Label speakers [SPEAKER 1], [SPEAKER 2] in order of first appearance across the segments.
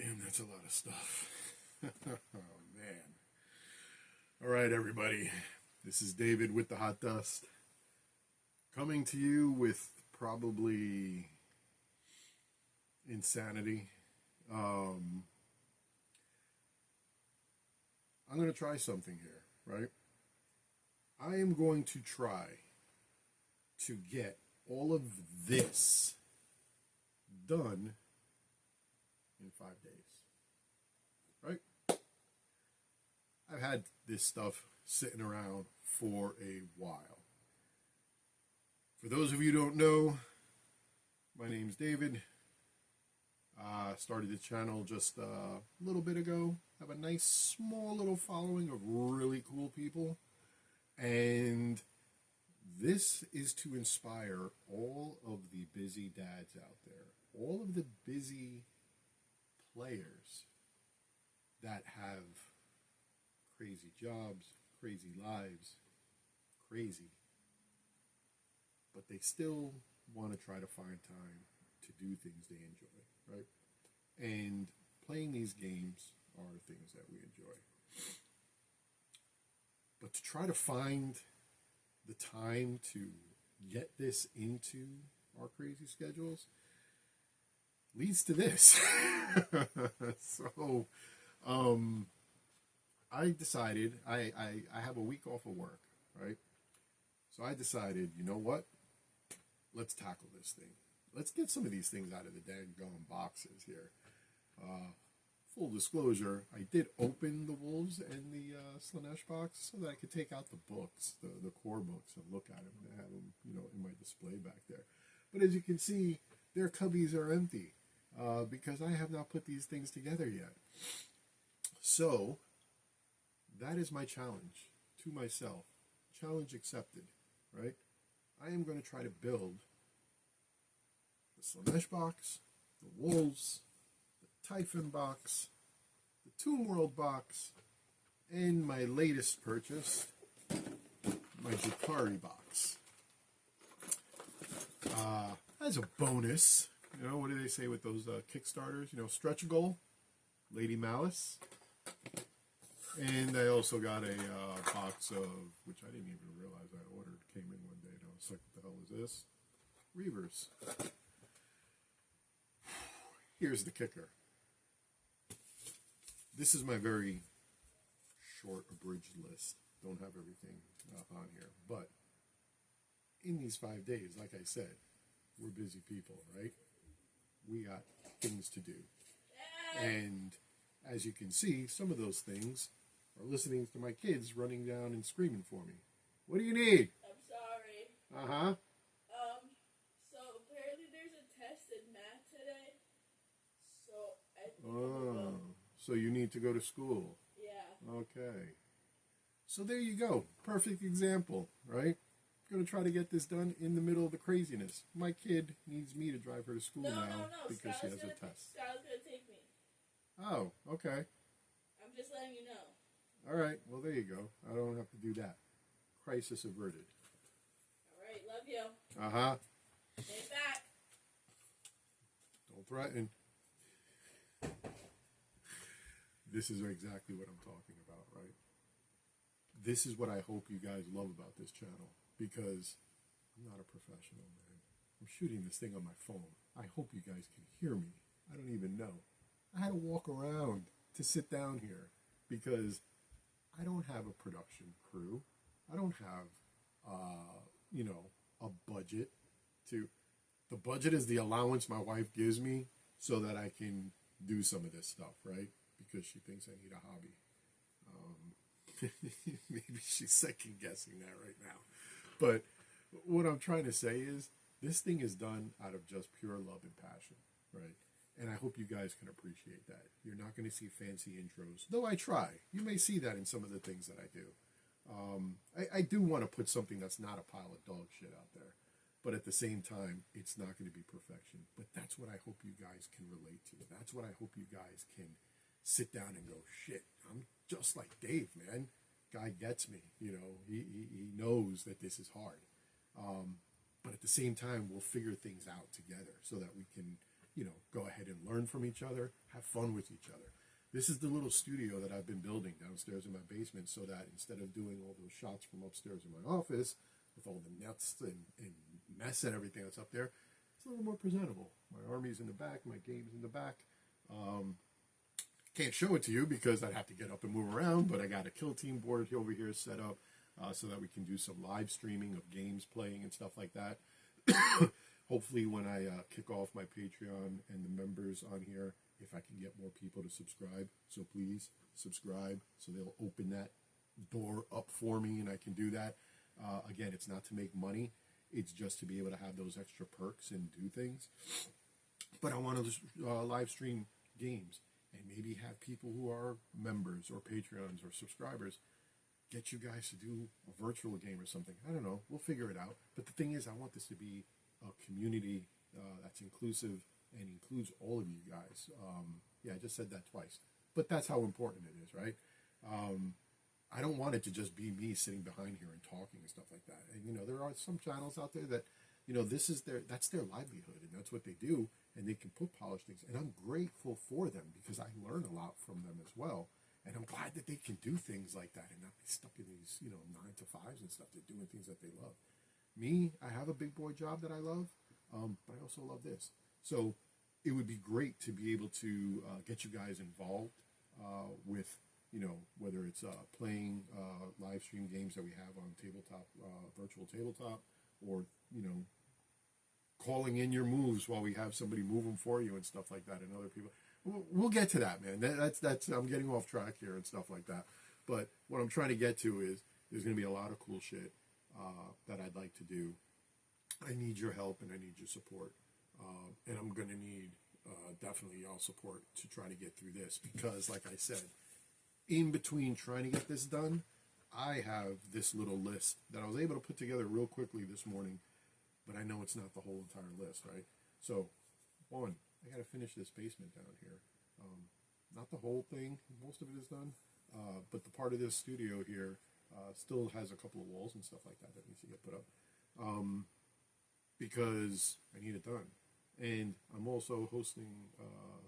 [SPEAKER 1] Damn, that's a lot of stuff. Oh, man. All right, everybody. This is David with the Hot Dust. Coming to you with probably insanity. I'm going to try something here, right? I am going to try to get all of this done in 5 days, right? I've had this stuff sitting around for a while. For those of you who don't know, my name's David. Started the channel just a little bit ago. Have a nice small little following of really cool people. And this is to inspire all of the busy dads out there, all of the busy players that have crazy jobs, crazy lives, crazy, but they still want to try to find time to do things they enjoy, right? And playing these games are things that we enjoy. But to try to find the time to get this into our crazy schedules leads to this. So, I decided, I have a week off of work, right? So I decided, you know what? Let's tackle this thing. Let's get some of these things out of the daggone boxes here. Full disclosure, I did open the Wolves and the Slanesh box so that I could take out the books, the core books, and look at them and have them, in my display back there. But as you can see, their cubbies are empty because I have not put these things together yet. So that is my challenge to myself. Challenge accepted, right? I am going to try to build the Slanesh box, the Wolves, Typhon box, the Tomb World box, and my latest purchase, my Jakari box. As a bonus, what do they say with those Kickstarters? Stretch goal, Lady Malice. And I also got a box of, which I didn't even realize I ordered, came in one day, and I was like, what the hell is this? Reavers. Here's the kicker. This is my very short, abridged list. Don't have everything on here. But in these 5 days, like I said, we're busy people, right? We got things to do. And as you can see, some of those things are listening to my kids running down and screaming for me. What do you need?
[SPEAKER 2] I'm sorry.
[SPEAKER 1] Uh-huh.
[SPEAKER 2] So apparently there's a test in math today. So I think I'm gonna go.
[SPEAKER 1] So you need to go to school.
[SPEAKER 2] Yeah.
[SPEAKER 1] Okay. So there you go. Perfect example, right? Going to try to get this done in the middle of the craziness. My kid needs me to drive her to school now because she has a test.
[SPEAKER 2] Skylar's going to take me.
[SPEAKER 1] Oh, okay.
[SPEAKER 2] I'm just letting you know.
[SPEAKER 1] All right. Well, there you go. I don't have to do that. Crisis averted.
[SPEAKER 2] All right. Love you.
[SPEAKER 1] Uh-huh.
[SPEAKER 2] Stay back.
[SPEAKER 1] Don't threaten. This is exactly what I'm talking about, right? This is what I hope you guys love about this channel, because I'm not a professional, man. I'm shooting this thing on my phone. I hope you guys can hear me. I don't even know. I had to walk around to sit down here because I don't have a production crew. I don't have, a budget to... The budget is the allowance my wife gives me so that I can do some of this stuff, right? Because she thinks I need a hobby. Maybe she's second guessing that right now. But what I'm trying to say is this thing is done out of just pure love and passion, right? And I hope you guys can appreciate that. You're not going to see fancy intros, though I try. You may see that in some of the things that I do. I do want to put something that's not a pile of dog shit out there. But at the same time, it's not going to be perfection. But that's what I hope you guys can relate to. That's what I hope you guys can sit down and go, shit, I'm just like Dave, man. Guy gets me, he knows that this is hard. But at the same time, we'll figure things out together so that we can, go ahead and learn from each other, have fun with each other. This is the little studio that I've been building downstairs in my basement so that instead of doing all those shots from upstairs in my office with all the nuts and mess and everything that's up there, it's a little more presentable. My army's in the back, my game's in the back. Can't show it to you because I'd have to get up and move around, but I got a kill team board over here set up so that we can do some live streaming of games playing and stuff like that. Hopefully when I kick off my Patreon and the members on here, if I can get more people to subscribe. So please subscribe so they'll open that door up for me and I can do that. Again, it's not to make money. It's just to be able to have those extra perks and do things. But I want to live stream games and maybe have people who are members or Patreons or subscribers get you guys to do a virtual game or something. I don't know. We'll figure it out. But the thing is, I want this to be a community that's inclusive and includes all of you guys. Yeah, I just said that twice. But that's how important it is, right? I don't want it to just be me sitting behind here and talking and stuff like that. And, there are some channels out there that, that's their livelihood and that's what they do. And they can put polished things. And I'm grateful for them because I learn a lot from them as well. And I'm glad that they can do things like that and not be stuck in these, 9-to-5s and stuff. They're doing things that they love. Me, I have a big boy job that I love, but I also love this. So it would be great to be able to get you guys involved with, whether it's playing live stream games that we have on tabletop, virtual tabletop, or, calling in your moves while we have somebody move them for you and stuff like that, and other people. We'll get to that, man. That's I'm getting off track here and stuff like that. But what I'm trying to get to is there's going to be a lot of cool shit that I'd like to do. I need your help and I need your support. And I'm going to need definitely y'all support to try to get through this because, like I said, in between trying to get this done, I have this little list that I was able to put together real quickly this morning, but I know it's not the whole entire list, right? So, one, I got to finish this basement down here. Not the whole thing. Most of it is done. But the part of this studio here still has a couple of walls and stuff like that that needs to get put up. Because I need it done. And I'm also hosting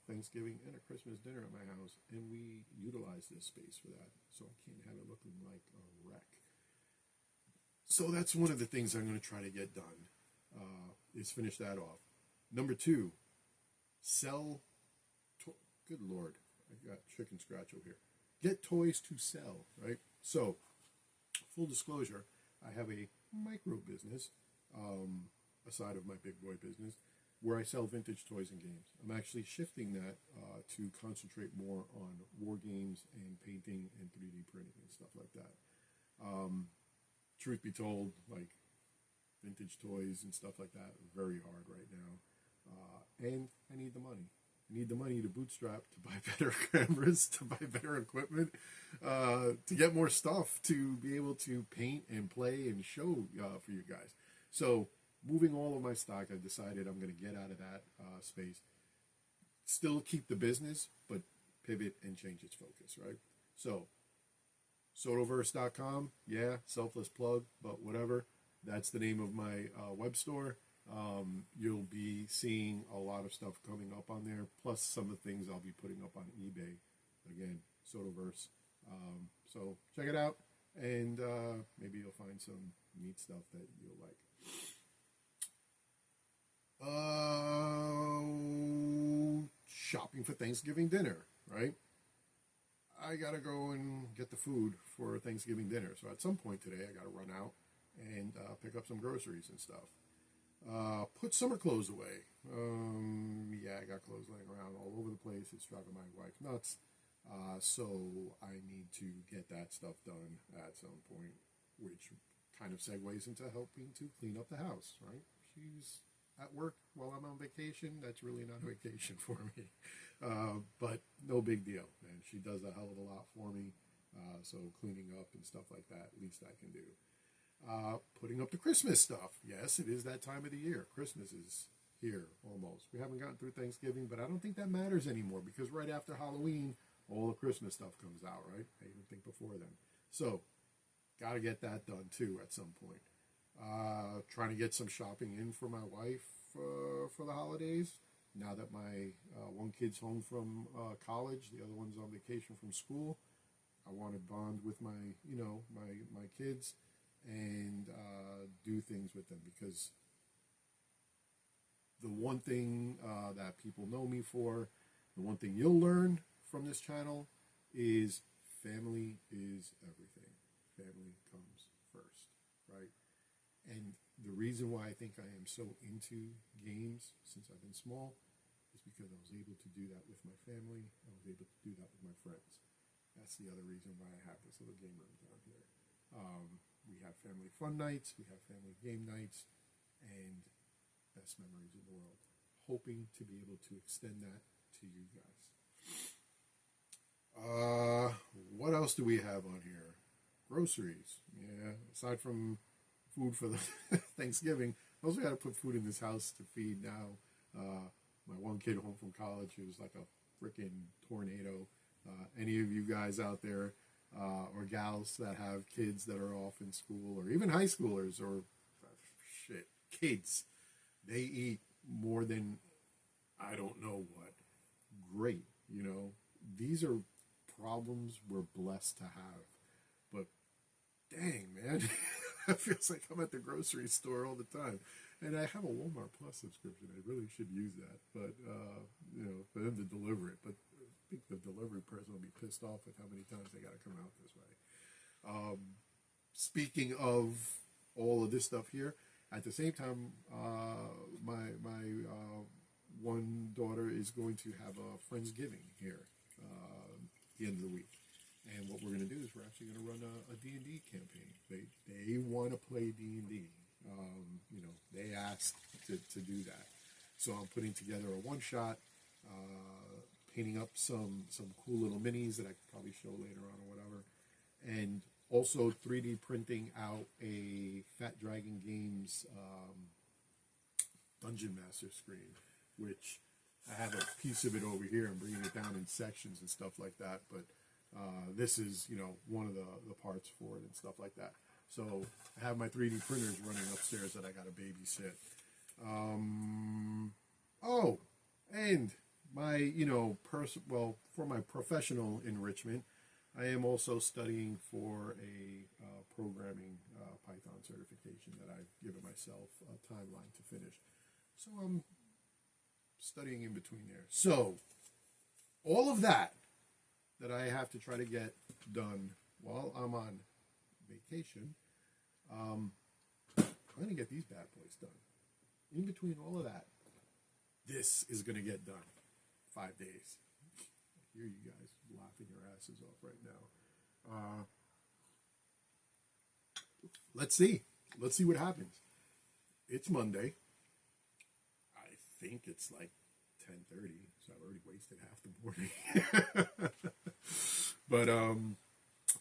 [SPEAKER 1] Thanksgiving and a Christmas dinner at my house, and we utilize this space for that. So I can't have it looking like a wreck. So that's one of the things I'm going to try to get done, is finish that off. Number 2, sell, good Lord, I got chicken scratch over here. Get toys to sell, right? So, full disclosure, I have a micro business, aside of my big boy business, where I sell vintage toys and games. I'm actually shifting that to concentrate more on war games and painting and 3D printing and stuff like that. Truth be told, like vintage toys and stuff like that, very hard right now. And I need the money. I need the money to bootstrap, to buy better cameras, to buy better equipment, to get more stuff, to be able to paint and play and show for you guys. So, moving all of my stock, I decided I'm going to get out of that space. Still keep the business, but pivot and change its focus, right? So, Sotoverse.com, yeah, selfless plug, but whatever. That's the name of my web store. You'll be seeing a lot of stuff coming up on there, plus some of the things I'll be putting up on eBay. Again, Sotoverse. So check it out, and maybe you'll find some neat stuff that you'll like. Shopping for Thanksgiving dinner, right? I gotta go and get the food for Thanksgiving dinner. So at some point today, I gotta run out and pick up some groceries and stuff. Put summer clothes away. Yeah, I got clothes laying around all over the place. It's driving my wife nuts. So I need to get that stuff done at some point, which kind of segues into helping to clean up the house, right? She's at work while I'm on vacation. That's really not a vacation for me. But no big deal, man. She does a hell of a lot for me. So cleaning up and stuff like that, at least I can do. Putting up the Christmas stuff. Yes, it is that time of the year. Christmas is here almost. We haven't gotten through Thanksgiving, but I don't think that matters anymore because right after Halloween, all the Christmas stuff comes out, right? I even think before then. So, got to get that done too at some point. Trying to get some shopping in for my wife for the holidays. now that my one kid's home from college, the other one's on vacation from school, I want to bond with my, my kids and do things with them, because the one thing that people know me for, the one thing you'll learn from this channel is family is everything. Family comes first, right? And the reason why I think I am so into games since I've been small is because I was able to do that with my family. I was able to do that with my friends. That's the other reason why I have this little game room down here. We have family fun nights, we have family game nights, and best memories in the world. Hoping to be able to extend that to you guys. What else do we have on here? Groceries. Yeah, aside from food for the Thanksgiving, I also got to put food in this house to feed now. My one kid home from college, who's like a freaking tornado. Any of you guys out there or gals that have kids that are off in school, or even high schoolers, or kids, they eat more than I don't know what. Great, these are problems we're blessed to have. But dang, man, it feels like I'm at the grocery store all the time. And I have a Walmart Plus subscription. I really should use that, but for them to deliver it. But I think the delivery person will be pissed off with how many times they got to come out this way. Speaking of all of this stuff here, at the same time, my one daughter is going to have a Friendsgiving here at the end of the week. And what we're going to do is we're actually going to run a D&D campaign. They want to play D&D. They asked to do that. So I'm putting together a one-shot, painting up some cool little minis that I could probably show later on or whatever. And also 3D printing out a Fat Dragon Games Dungeon Master screen, which I have a piece of it over here. I'm bringing it down in sections and stuff like that. But this is, one of the parts for it and stuff like that. So I have my 3D printers running upstairs that I got to babysit. And my, for my professional enrichment, I am also studying for a programming Python certification that I've given myself a timeline to finish. So I'm studying in between there. So all of that I have to try to get done while I'm on vacation, I'm going to get these bad boys done. In between all of that, this is going to get done. 5 days. I hear you guys laughing your asses off right now. Let's see. Let's see what happens. It's Monday. I think it's like 10:30, so I've already wasted half the morning. But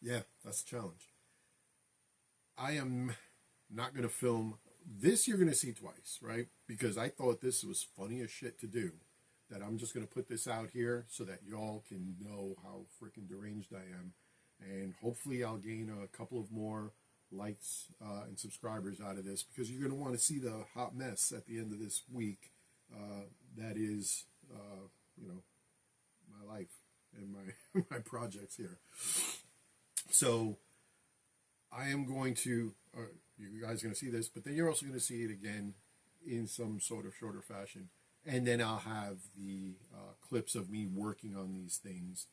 [SPEAKER 1] yeah, that's the challenge. I am not going to film this. You're going to see twice, right? Because I thought this was funny as shit to do. That I'm just going to put this out here so that y'all can know how freaking deranged I am. And hopefully I'll gain a couple of more likes and subscribers out of this, because you're going to want to see the hot mess at the end of this week. That is, my life and my projects here. So I am going to, you guys are going to see this, but then you're also going to see it again in some sort of shorter fashion. And then I'll have the clips of me working on these things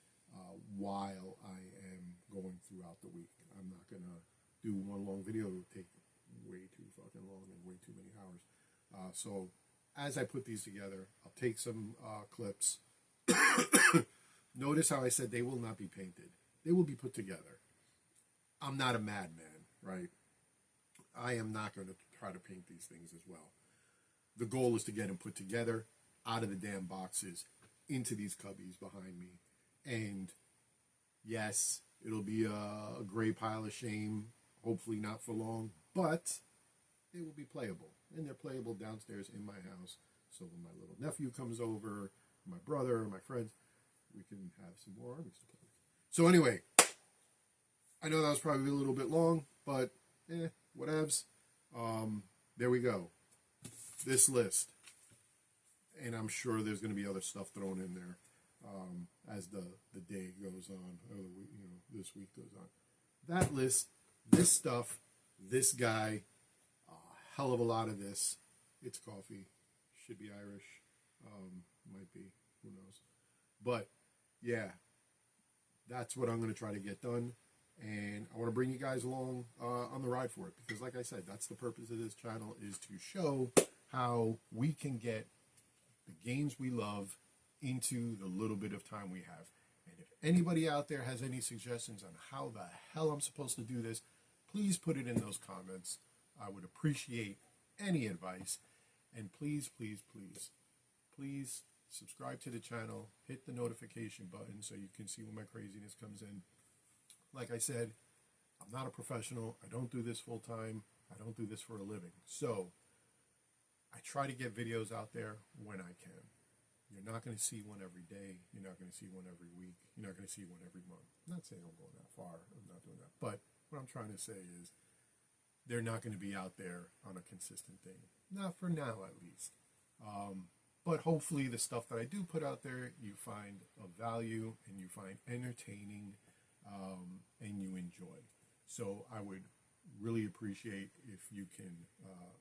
[SPEAKER 1] while I am going throughout the week. I'm not going to do one long video. It would take way too fucking long and way too many hours. So as I put these together, I'll take some clips. Notice how I said they will not be painted. They will be put together. I'm not a madman, right? I am not going to try to paint these things as well. The goal is to get them put together out of the damn boxes into these cubbies behind me. And yes, it'll be a gray pile of shame, hopefully not for long, but they will be playable. And they're playable downstairs in my house. So when my little nephew comes over, my brother, my friends, we can have some more armies to play with. So anyway, I know that was probably a little bit long, but whatevs. There we go. This list. and I'm sure there's going to be other stuff thrown in there as the day goes on, or the week, this week goes on. That list, this stuff, this guy, a hell of a lot of this. It's coffee, should be Irish, might be, who knows. But yeah, that's what I'm going to try to get done. And I want to bring you guys along on the ride for it, because like I said, that's the purpose of this channel, is to show how we can get the games we love into the little bit of time we have. And if anybody out there has any suggestions on how the hell I'm supposed to do this, please put it in those comments. I would appreciate any advice. And please, please, please, please subscribe to the channel, hit the notification button so you can see when my craziness comes in. Like I said, I'm not a professional. I don't do this full time. I don't do this for a living. So I try to get videos out there when I can. You're not going to see one every day. You're not going to see one every week. You're not going to see one every month. I'm not saying I'm going that far. I'm not doing that. But what I'm trying to say is they're not going to be out there on a consistent thing. Not for now, at least. But hopefully the stuff that I do put out there, you find of value and you find entertaining and you enjoy. So I would really appreciate if you can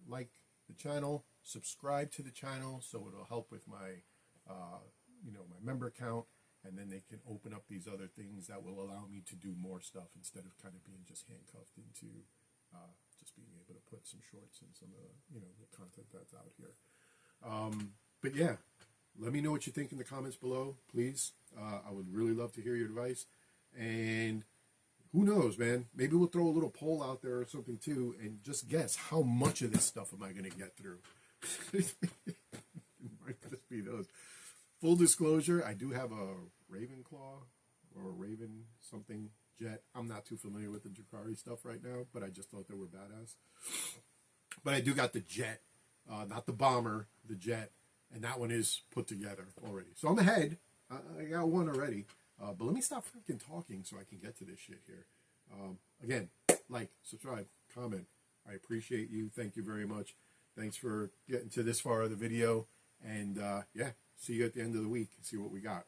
[SPEAKER 1] like the channel, subscribe to the channel so it'll help with my my member count, and then they can open up these other things that will allow me to do more stuff instead of kind of being just handcuffed into just being able to put some shorts and some of the content that's out here. But yeah, let me know what you think in the comments below, please. I would really love to hear your advice. And who knows, man, maybe we'll throw a little poll out there or something too, and just guess how much of this stuff am I going to get through. It might just be those. Full disclosure, I do have a Ravenclaw or a Raven something jet. I'm not too familiar with the Drakari stuff right now, but I just thought they were badass. But I do got the jet, not the bomber, the jet, and that one is put together already. So I'm ahead. I got one already. But let me stop freaking talking so I can get to this shit here. Again, like, subscribe, comment. I appreciate you. Thank you very much. Thanks for getting to this far of the video. And yeah, see you at the end of the week. See what we got.